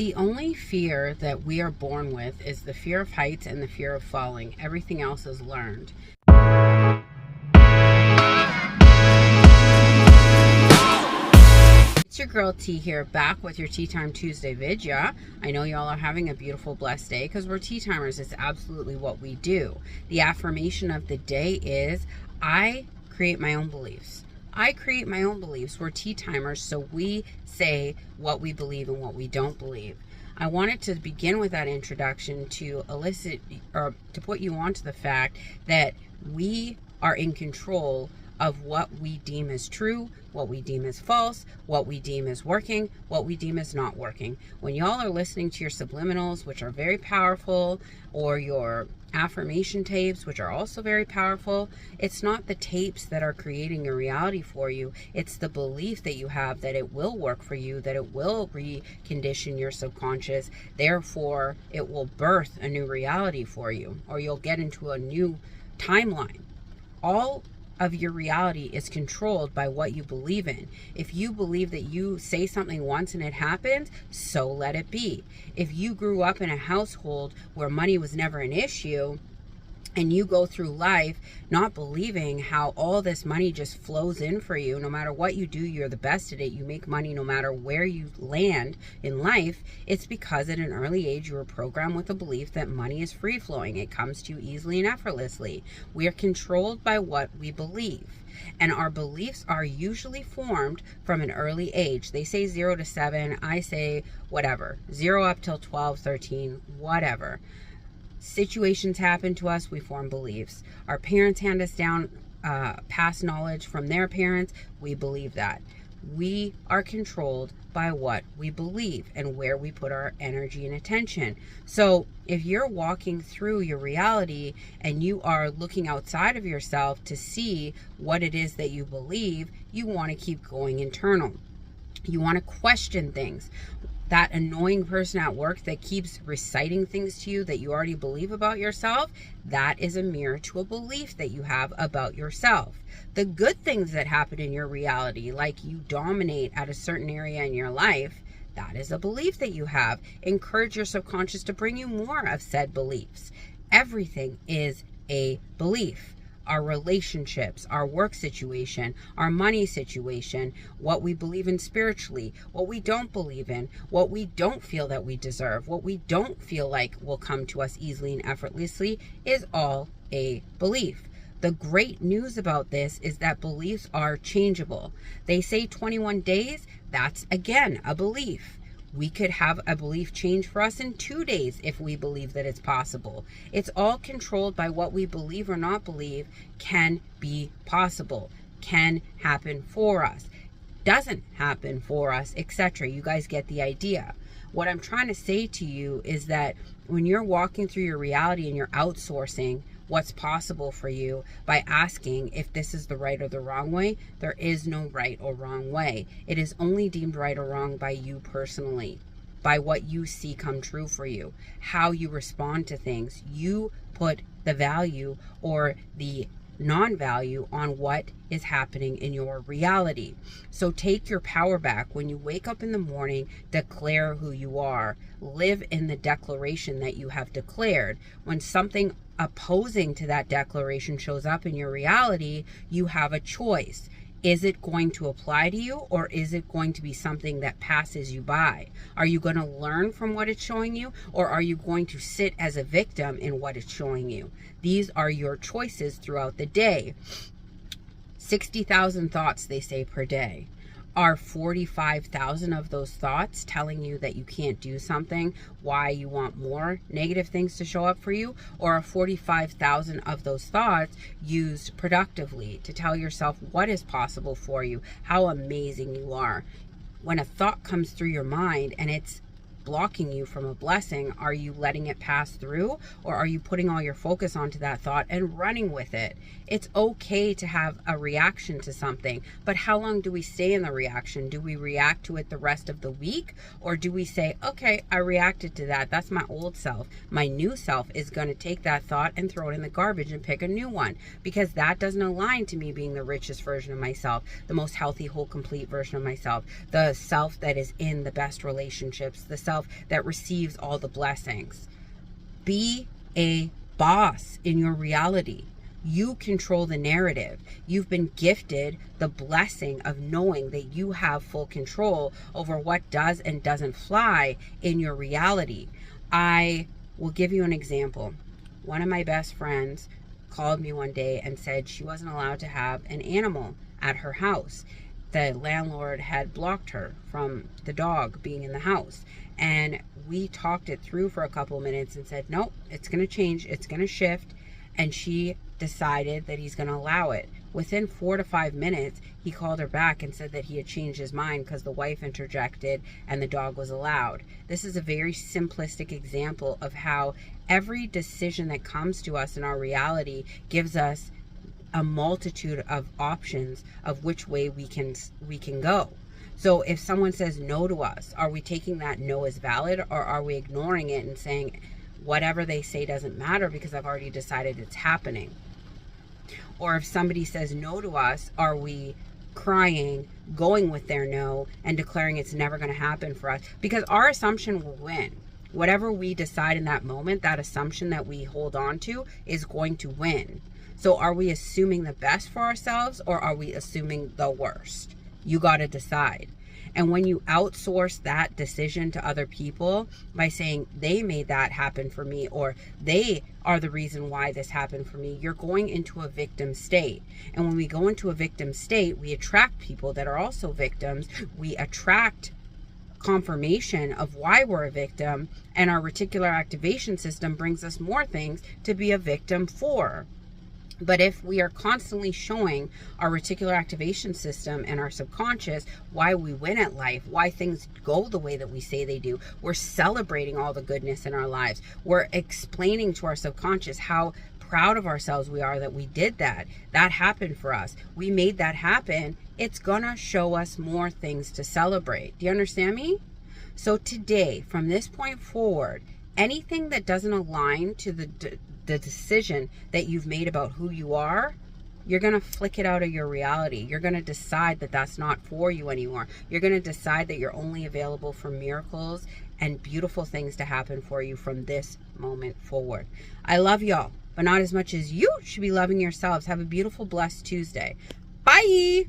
The only fear that we are born with is the fear of heights and the fear of falling. Everything else is learned. It's your girl T here, back with your TTime Tuesday vid. Yeah, I know y'all are having a beautiful, blessed day because we're T-timers. It's absolutely what we do. The affirmation of the day is, I create my own beliefs. I create my own beliefs. We're T-timers, so we say what we believe and what we don't believe. I wanted to begin with that introduction to elicit or to put you onto the fact that we are in control of what we deem as true, what we deem as false, what we deem as working, what we deem as not working. When y'all are listening to your subliminals, which are very powerful, or your affirmation tapes, which are also very powerful, it's not the tapes that are creating a reality for you. It's the belief that you have that it will work for you, that it will recondition your subconscious. Therefore, it will birth a new reality for you, or you'll get into a new timeline. All of your reality is controlled by what you believe in. If you believe that you say something once and it happens, so let it be. If you grew up in a household where money was never an issue, and you go through life not believing how all this money just flows in for you, no matter what you do, you're the best at it, you make money no matter where you land in life, it's because at an early age you were programmed with a belief that money is free flowing. It comes to you easily and effortlessly. We are controlled by what we believe. And our beliefs are usually formed from an early age. They say 0 to 7. I say whatever. 0 up till 12, 13, whatever. Situations happen to us, we form beliefs. Our parents hand us down past knowledge from their parents, we believe that. We are controlled by what we believe and where we put our energy and attention. So if you're walking through your reality and you are looking outside of yourself to see what it is that you believe, you want to keep going internal. You want to question things. That annoying person at work that keeps reciting things to you that you already believe about yourself, that is a mirror to a belief that you have about yourself. The good things that happen in your reality, like you dominate at a certain area in your life, that is a belief that you have. Encourage your subconscious to bring you more of said beliefs. Everything is a belief. Our relationships, our work situation, our money situation, what we believe in spiritually, what we don't believe in, what we don't feel that we deserve, what we don't feel like will come to us easily and effortlessly is all a belief. The great news about this is that beliefs are changeable. They say 21 days, that's again a belief. We could have a belief change for us in 2 days if we believe that it's possible. It's all controlled by what we believe or not believe can be possible, can happen for us, doesn't happen for us, etc. You guys get the idea. What I'm trying to say to you is that when you're walking through your reality and you're outsourcing what's possible for you by asking if this is the right or the wrong way, there is no right or wrong way. It is only deemed right or wrong by you personally, by what you see come true for you, how you respond to things. You put the value or the non-value on what is happening in your reality. So take your power back. When you wake up in the morning, declare who you are. Live in the declaration that you have declared. When something opposing to that declaration shows up in your reality, you have a choice. Is it going to apply to you, or is it going to be something that passes you by? Are you going to learn from what it's showing you, or are you going to sit as a victim in what it's showing you? These are your choices throughout the day. 60,000 thoughts, they say, per day. Are 45,000 of those thoughts telling you that you can't do something, why you want more negative things to show up for you? Or are 45,000 of those thoughts used productively to tell yourself what is possible for you, how amazing you are? When a thought comes through your mind and it's blocking you from a blessing, are you letting it pass through, or are you putting all your focus onto that thought and running with it? It's okay to have a reaction to something, but how long do we stay in the reaction? Do we react to it the rest of the week, or do we say, okay, I reacted to that, that's my old self, my new self is going to take that thought and throw it in the garbage and pick a new one, because that doesn't align to me being the richest version of myself, the most healthy, whole, complete version of myself, the self that is in the best relationships, the self yourself that receives all the blessings. Be a boss in your reality. You control the narrative. You've been gifted the blessing of knowing that you have full control over what does and doesn't fly in your reality. I will give you an example. One of my best friends called me one day and said she wasn't allowed to have an animal at her house. The landlord had blocked her from the dog being in the house. And we talked it through for a couple of minutes and said, nope, it's going to change. It's going to shift. And she decided that he's going to allow it. Within 4 to 5 minutes, he called her back and said that he had changed his mind because the wife interjected and the dog was allowed. This is a very simplistic example of how every decision that comes to us in our reality gives us a multitude of options of which way we can go. So if someone says no to us, are we taking that no as valid, or are we ignoring it and saying whatever they say doesn't matter because I've already decided it's happening? Or if somebody says no to us, are we crying, going with their no, and declaring it's never going to happen for us? Because our assumption will win. Whatever we decide in that moment, that assumption that we hold on to is going to win. So are we assuming the best for ourselves, or are we assuming the worst? You got to decide. And when you outsource that decision to other people by saying they made that happen for me, or they are the reason why this happened for me, you're going into a victim state. And when we go into a victim state, we attract people that are also victims. We attract confirmation of why we're a victim, and our reticular activation system brings us more things to be a victim for. But if we are constantly showing our reticular activation system and our subconscious why we win at life, why things go the way that we say they do, we're celebrating all the goodness in our lives. We're explaining to our subconscious how proud of ourselves we are that we did that. That happened for us. We made that happen. It's gonna show us more things to celebrate. Do you understand me? So today, from this point forward, anything that doesn't align to the decision that you've made about who you are, you're going to flick it out of your reality. You're going to decide that that's not for you anymore. You're going to decide that you're only available for miracles and beautiful things to happen for you from this moment forward. I love y'all, but not as much as you should be loving yourselves. Have a beautiful, blessed Tuesday. Bye.